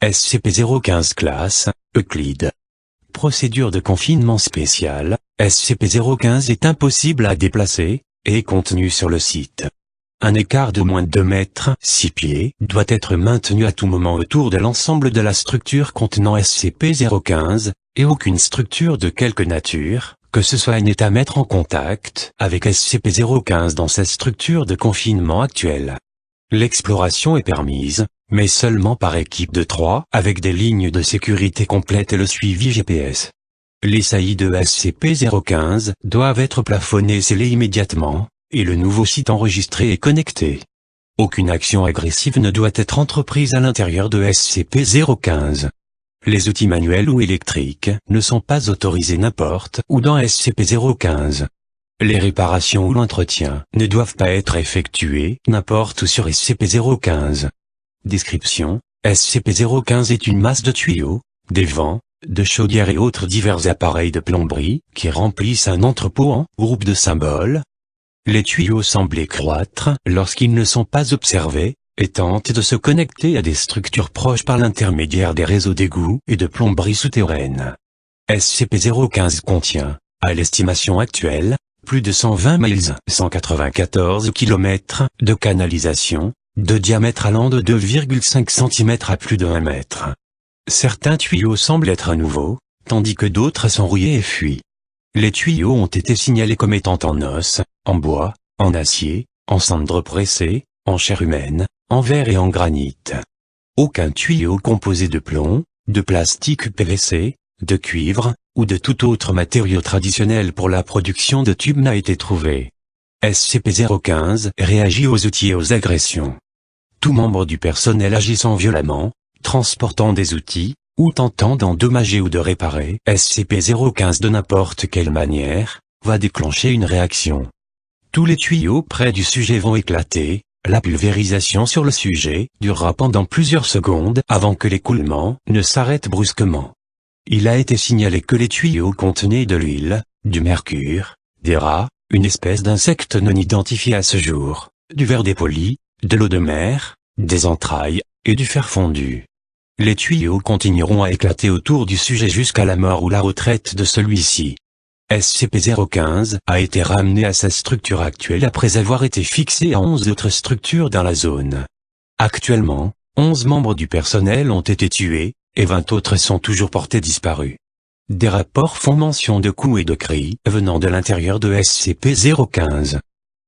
SCP-015 classe, Euclide. Procédure de confinement spéciale, SCP-015 est impossible à déplacer, et est contenu sur le site. Un écart de moins de 2 mètres, 6 pieds, doit être maintenu à tout moment autour de l'ensemble de la structure contenant SCP-015, et aucune structure de quelque nature, que ce soit n'est à mettre en contact avec SCP-015 dans sa structure de confinement actuelle. L'exploration est permise, mais seulement par équipe de 3 avec des lignes de sécurité complètes et le suivi GPS. Les saillies de SCP-015 doivent être plafonnées et scellées immédiatement, et le nouveau site enregistré et connecté. Aucune action agressive ne doit être entreprise à l'intérieur de SCP-015. Les outils manuels ou électriques ne sont pas autorisés n'importe où dans SCP-015. Les réparations ou l'entretien ne doivent pas être effectués n'importe où sur SCP-015. Description: SCP-015 est une masse de tuyaux, d'évents, de chaudières et autres divers appareils de plomberie qui remplissent un entrepôt en groupe de symboles. Les tuyaux semblent croître lorsqu'ils ne sont pas observés, et tentent de se connecter à des structures proches par l'intermédiaire des réseaux d'égouts et de plomberie souterraine. SCP-015 contient, à l'estimation actuelle, plus de 120 miles, 194 km, de canalisation, de diamètre allant de 2,5 cm à plus de 1 mètre. Certains tuyaux semblent être nouveaux, tandis que d'autres sont rouillés et fuient. Les tuyaux ont été signalés comme étant en os, en bois, en acier, en cendres pressées, en chair humaine, en verre et en granit. Aucun tuyau composé de plomb, de plastique PVC, de cuivre, ou de tout autre matériau traditionnel pour la production de tubes n'a été trouvé. SCP-015 réagit aux outils et aux agressions. Tout membre du personnel agissant violemment, transportant des outils, ou tentant d'endommager ou de réparer SCP-015 de n'importe quelle manière, va déclencher une réaction. Tous les tuyaux près du sujet vont éclater, la pulvérisation sur le sujet durera pendant plusieurs secondes avant que l'écoulement ne s'arrête brusquement. Il a été signalé que les tuyaux contenaient de l'huile, du mercure, des rats, une espèce d'insecte non identifié à ce jour, du verre dépoli, de l'eau de mer, des entrailles, et du fer fondu. Les tuyaux continueront à éclater autour du sujet jusqu'à la mort ou la retraite de celui-ci. SCP-015 a été ramené à sa structure actuelle après avoir été fixé à 11 autres structures dans la zone. Actuellement, 11 membres du personnel ont été tués, et 20 autres sont toujours portés disparus. Des rapports font mention de coups et de cris venant de l'intérieur de SCP-015.